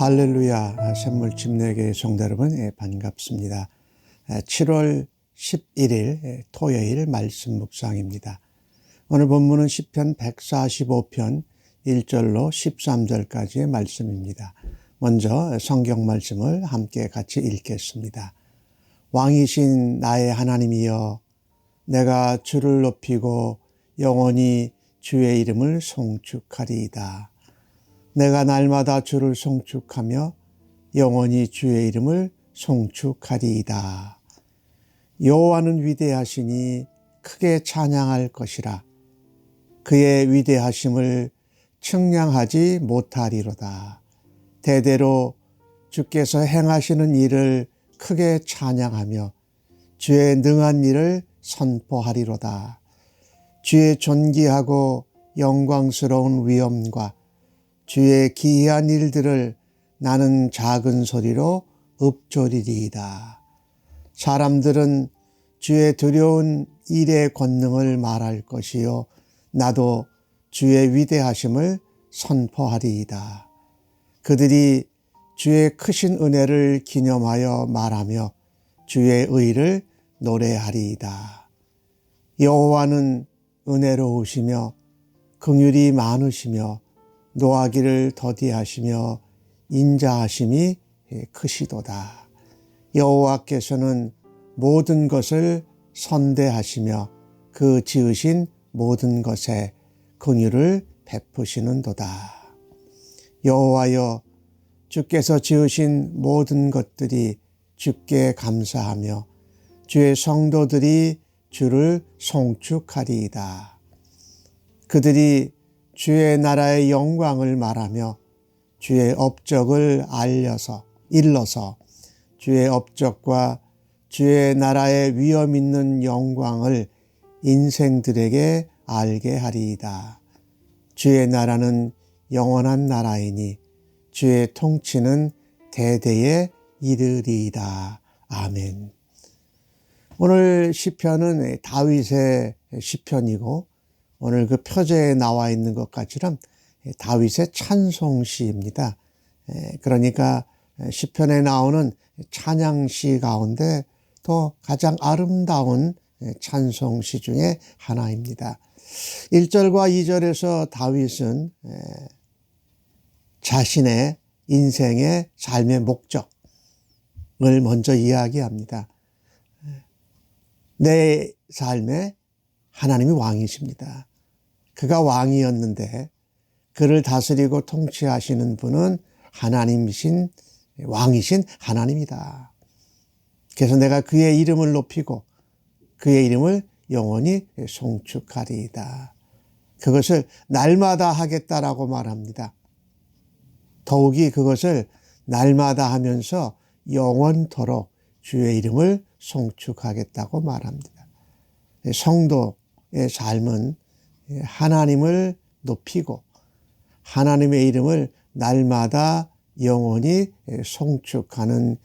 할렐루야. 샘물 침례교회 성도 여러분, 반갑습니다. 7월 11일 토요일 말씀 묵상입니다. 오늘 본문은 시편 145편 1절로 13절까지의 말씀입니다. 먼저 성경 말씀을 함께 같이 읽겠습니다. 왕이신 나의 하나님이여, 내가 주를 높이고 영원히 주의 이름을 송축하리이다. 내가 날마다 주를 송축하며 영원히 주의 이름을 송축하리이다. 여호와는 위대하시니 크게 찬양할 것이라. 그의 위대하심을 측량하지 못하리로다. 대대로 주께서 행하시는 일을 크게 찬양하며 주의 능한 일을 선포하리로다. 주의 존귀하고 영광스러운 위엄과 주의 기이한 일들을 나는 작은 소리로 읊조리리이다. 사람들은 주의 두려운 일의 권능을 말할 것이요, 나도 주의 위대하심을 선포하리이다. 그들이 주의 크신 은혜를 기념하여 말하며 주의 의를 노래하리이다. 여호와는 은혜로우시며 긍휼이 많으시며 노하기를 더디하시며 인자하심이 크시도다. 여호와께서는 모든 것을 선대하시며 그 지으신 모든 것에 긍휼을 베푸시는도다. 여호와여, 주께서 지으신 모든 것들이 주께 감사하며 주의 성도들이 주를 송축하리이다. 그들이 주의 나라의 영광을 말하며 주의 업적을 일러서 주의 업적과 주의 나라의 위엄 있는 영광을 인생들에게 알게 하리이다. 주의 나라는 영원한 나라이니 주의 통치는 대대에 이르리이다. 아멘. 오늘 시편은 다윗의 시편이고, 오늘 그 표제에 나와 있는 것 같이는 다윗의 찬송시입니다. 그러니까 시편에 나오는 찬양시 가운데 또 가장 아름다운 찬송시 중에 하나입니다. 1절과 2절에서 다윗은 자신의 인생의 삶의 목적을 먼저 이야기합니다. 내 삶에 하나님이 왕이십니다. 그가 왕이었는데 그를 다스리고 통치하시는 분은 왕이신 하나님이다. 그래서 내가 그의 이름을 높이고 그의 이름을 영원히 송축하리이다. 그것을 날마다 하겠다라고 말합니다. 더욱이 그것을 날마다 하면서 영원토록 주의 이름을 송축하겠다고 말합니다. 성도의 삶은 하나님을 높이고 하나님의 이름을 날마다 영원히 송축하는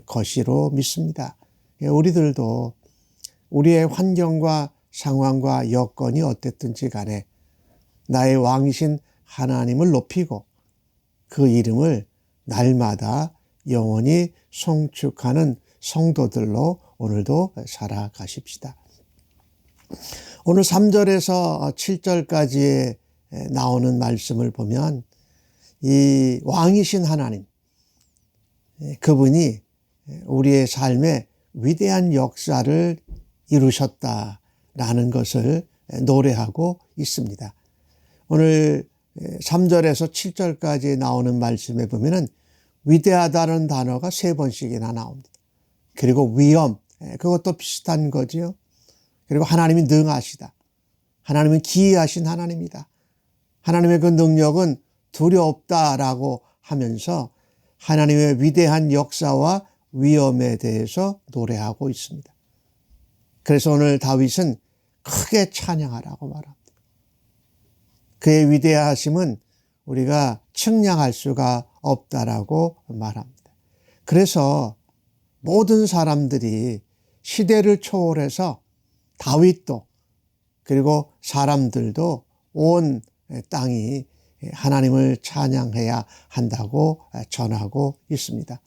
것이로 믿습니다. 우리들도 우리의 환경과 상황과 여건이 어땠든지 간에 나의 왕이신 하나님을 높이고 그 이름을 날마다 영원히 송축하는 성도들로 오늘도 살아가십시다. 오늘 3절에서 7절까지에 나오는 말씀을 보면 이 왕이신 하나님, 그분이 우리의 삶에 위대한 역사를 이루셨다라는 것을 노래하고 있습니다. 오늘 3절에서 7절까지 나오는 말씀에 보면은 위대하다는 단어가 3번씩이나 나옵니다. 그리고 위엄, 그것도 비슷한 거지요. 그리고 하나님이 능하시다. 하나님은 기이하신 하나님이다. 하나님의 그 능력은 두렵다라고 하면서 하나님의 위대한 역사와 위엄에 대해서 노래하고 있습니다. 그래서 오늘 다윗은 크게 찬양하라고 말합니다. 그의 위대하심은 우리가 측량할 수가 없다라고 말합니다. 그래서 모든 사람들이 시대를 초월해서 다윗도 그리고 사람들도 온 땅이 하나님을 찬양해야 한다고 전하고 있습니다.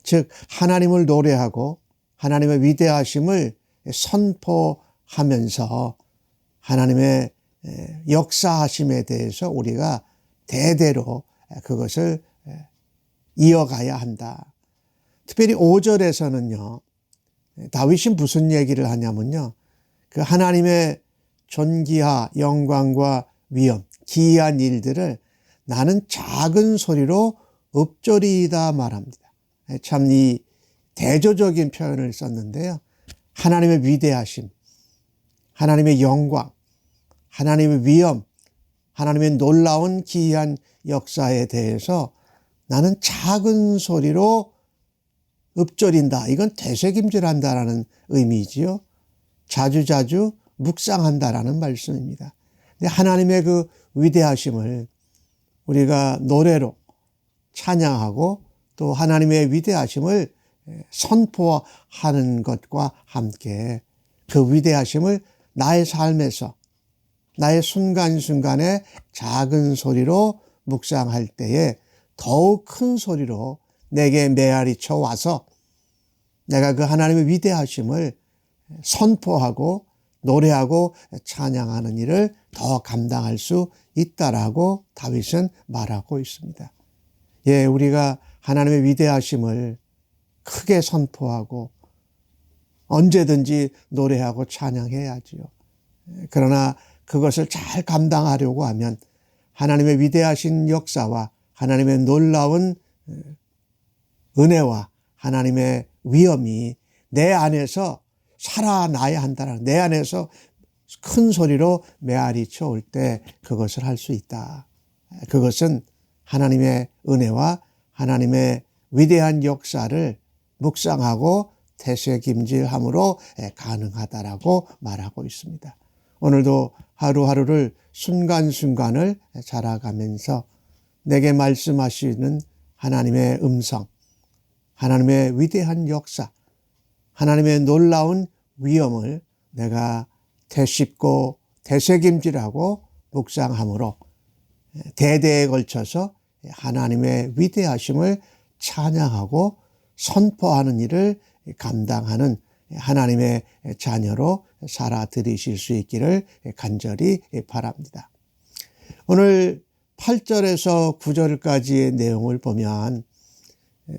즉 하나님을 노래하고 하나님의 위대하심을 선포하면서 하나님의 역사하심에 대해서 우리가 대대로 그것을 이어가야 한다. 특별히 5절에서는요. 다윗이 무슨 얘기를 하냐면요. 그 하나님의 존귀와 영광과 위엄, 기이한 일들을 나는 작은 소리로 읊조리이다 말합니다. 참 이 대조적인 표현을 썼는데요. 하나님의 위대하심, 하나님의 영광, 하나님의 위엄, 하나님의 놀라운 기이한 역사에 대해서 나는 작은 소리로 읊조린다. 이건 되새김질한다라는 의미지요. 자주자주 묵상한다라는 말씀입니다. 근데 하나님의 그 위대하심을 우리가 노래로 찬양하고 또 하나님의 위대하심을 선포하는 것과 함께 그 위대하심을 나의 삶에서 나의 순간순간에 작은 소리로 묵상할 때에 더욱 큰 소리로 내게 메아리쳐 와서 내가 그 하나님의 위대하심을 선포하고 노래하고 찬양하는 일을 더 감당할 수 있다라고 다윗은 말하고 있습니다. 예, 우리가 하나님의 위대하심을 크게 선포하고 언제든지 노래하고 찬양해야지요. 그러나 그것을 잘 감당하려고 하면 하나님의 위대하신 역사와 하나님의 놀라운 은혜와 하나님의 위엄이 내 안에서 살아나야 한다는, 내 안에서 큰 소리로 메아리쳐 올 때 그것을 할 수 있다. 그것은 하나님의 은혜와 하나님의 위대한 역사를 묵상하고 되새김질함으로 가능하다라고 말하고 있습니다. 오늘도 하루하루를 순간순간을 살아가면서 내게 말씀하시는 하나님의 음성, 하나님의 위대한 역사, 하나님의 놀라운 위엄을 내가 되씹고 되새김질하고 묵상함으로 대대에 걸쳐서 하나님의 위대하심을 찬양하고 선포하는 일을 감당하는 하나님의 자녀로 살아들이실 수 있기를 간절히 바랍니다. 오늘 8절에서 9절까지의 내용을 보면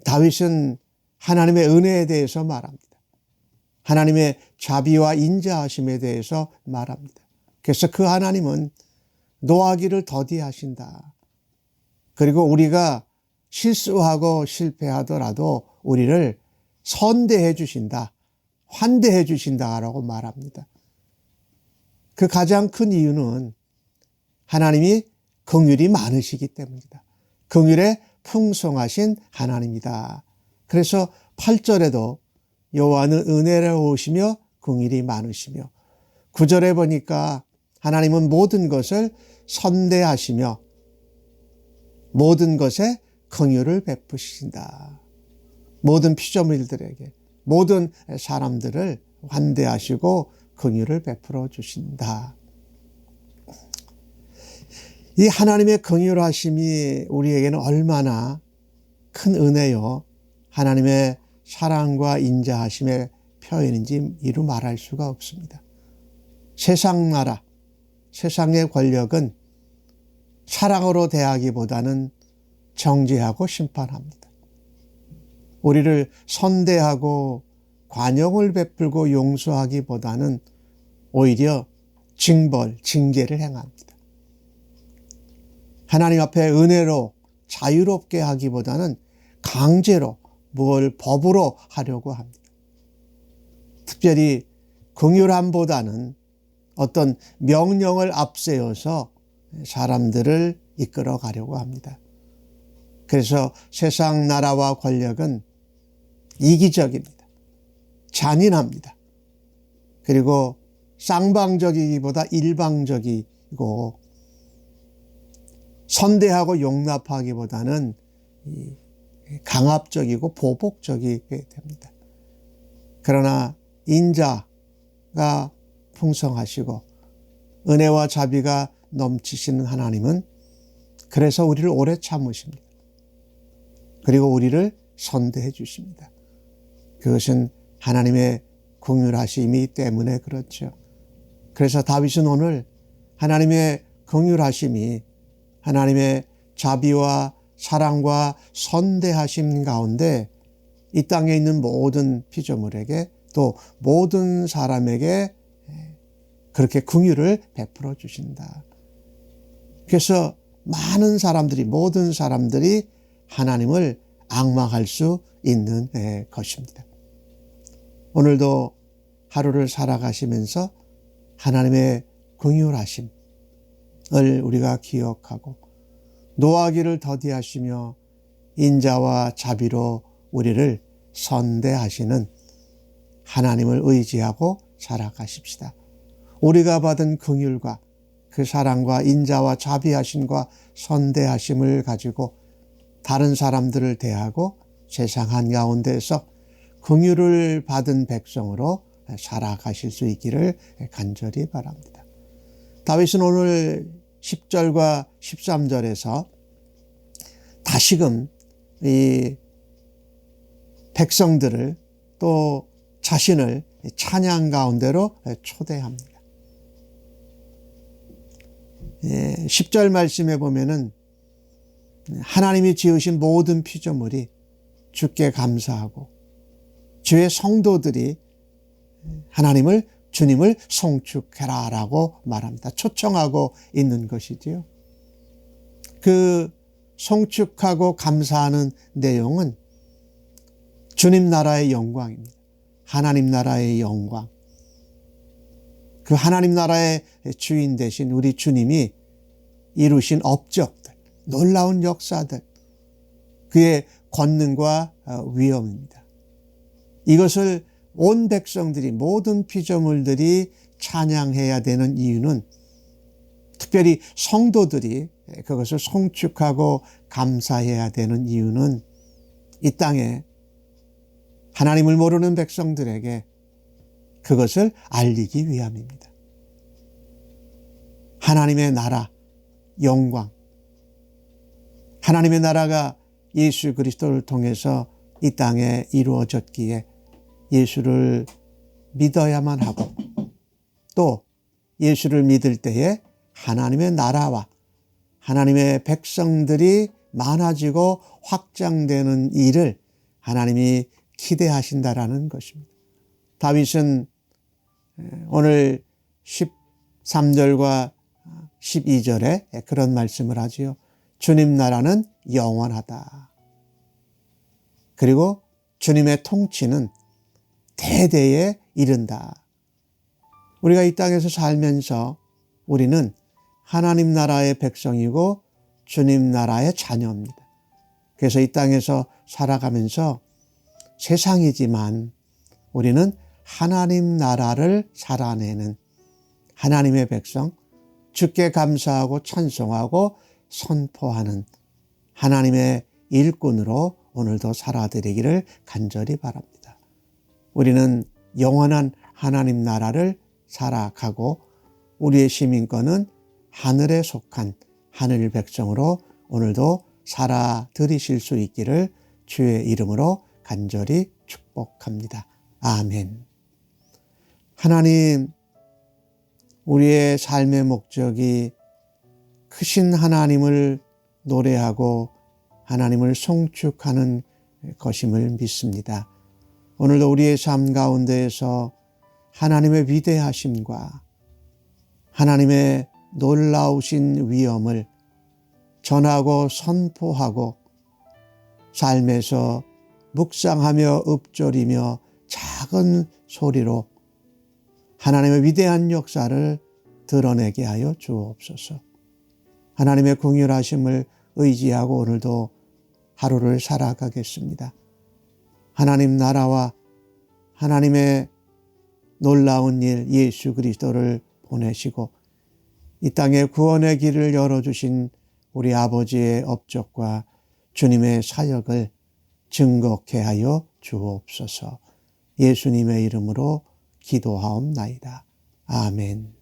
다윗은 하나님의 은혜에 대해서 말합니다. 하나님의 자비와 인자하심에 대해서 말합니다. 그래서 그 하나님은 노하기를 더디하신다. 그리고 우리가 실수하고 실패하더라도 우리를 선대해 주신다. 환대해 주신다라고 말합니다. 그 가장 큰 이유는 하나님이 긍휼이 많으시기 때문이다. 긍휼에 풍성하신 하나님이다. 그래서 8절에도 여호와는 은혜로우시며 긍휼이 많으시며 9절에 보니까 하나님은 모든 것을 선대하시며 모든 것에 긍휼을 베푸신다. 모든 피조물들에게 모든 사람들을 환대하시고 긍휼을 베풀어 주신다. 이 하나님의 긍휼하심이 우리에게는 얼마나 큰 은혜요 하나님의 사랑과 인자하심의 표현인지 이루 말할 수가 없습니다. 세상 나라, 세상의 권력은 사랑으로 대하기보다는 정죄하고 심판합니다. 우리를 선대하고 관용을 베풀고 용서하기보다는 오히려 징벌, 징계를 행합니다. 하나님 앞에 은혜로 자유롭게 하기보다는 강제로 뭘 법으로 하려고 합니다. 특별히 긍휼함보다는 어떤 명령을 앞세워서 사람들을 이끌어 가려고 합니다. 그래서 세상 나라와 권력은 이기적입니다. 잔인합니다. 그리고 쌍방적이기보다 일방적이고 선대하고 용납하기보다는 강압적이고 보복적이게 됩니다. 그러나 인자가 풍성하시고 은혜와 자비가 넘치시는 하나님은 그래서 우리를 오래 참으십니다. 그리고 우리를 선대해 주십니다. 그것은 하나님의 긍휼하심이 때문에 그렇죠. 그래서 다윗은 오늘 하나님의 긍휼하심이, 하나님의 자비와 사랑과 선대하심 가운데 이 땅에 있는 모든 피조물에게, 또 모든 사람에게 그렇게 긍휼을 베풀어 주신다. 그래서 많은 사람들이, 모든 사람들이 하나님을 앙망할 수 있는 것입니다. 오늘도 하루를 살아가시면서 하나님의 긍휼하심을 우리가 기억하고 노하기를 더디하시며 인자와 자비로 우리를 선대하시는 하나님을 의지하고 살아가십시다. 우리가 받은 긍휼과 그 사랑과 인자와 자비하심과 선대하심을 가지고 다른 사람들을 대하고 세상 한가운데서 긍휼을 받은 백성으로 살아가실 수 있기를 간절히 바랍니다. 다윗은 오늘 10절과 13절에서 다시금 이 백성들을 또 자신을 찬양 가운데로 초대합니다. 10절 말씀에 보면은 하나님이 지으신 모든 피조물이 주께 감사하고 주의 성도들이 주님을 송축해라 라고 말합니다. 초청하고 있는 것이지요. 그 송축하고 감사하는 내용은 주님 나라의 영광입니다. 하나님 나라의 영광. 그 하나님 나라의 주인 되신 우리 주님이 이루신 업적들, 놀라운 역사들, 그의 권능과 위엄입니다. 이것을 온 백성들이, 모든 피조물들이 찬양해야 되는 이유는, 특별히 성도들이 그것을 송축하고 감사해야 되는 이유는 이 땅에 하나님을 모르는 백성들에게 그것을 알리기 위함입니다. 하나님의 나라, 영광, 하나님의 나라가 예수 그리스도를 통해서 이 땅에 이루어졌기에 예수를 믿어야만 하고, 또 예수를 믿을 때에 하나님의 나라와 하나님의 백성들이 많아지고 확장되는 일을 하나님이 기대하신다라는 것입니다. 다윗은 오늘 13절과 12절에 그런 말씀을 하지요. 주님 나라는 영원하다. 그리고 주님의 통치는 대대에 이른다. 우리가 이 땅에서 살면서 우리는 하나님 나라의 백성이고 주님 나라의 자녀입니다. 그래서 이 땅에서 살아가면서 세상이지만 우리는 하나님 나라를 살아내는 하나님의 백성, 주께 감사하고 찬송하고 선포하는 하나님의 일꾼으로 오늘도 살아드리기를 간절히 바랍니다. 우리는 영원한 하나님 나라를 살아가고 우리의 시민권은 하늘에 속한 하늘 백성으로 오늘도 살아드리실 수 있기를 주의 이름으로 간절히 축복합니다. 아멘. 하나님, 우리의 삶의 목적이 크신 하나님을 노래하고 하나님을 송축하는 것임을 믿습니다. 오늘도 우리의 삶 가운데에서 하나님의 위대하심과 하나님의 놀라우신 위엄을 전하고 선포하고 삶에서 묵상하며 읊조리며 작은 소리로 하나님의 위대한 역사를 드러내게 하여 주옵소서. 하나님의 긍휼하심을 의지하고 오늘도 하루를 살아가겠습니다. 하나님 나라와 하나님의 놀라운 일 예수 그리스도를 보내시고 이 땅에 구원의 길을 열어주신 우리 아버지의 업적과 주님의 사역을 증거케 하여 주옵소서. 예수님의 이름으로 기도하옵나이다. 아멘.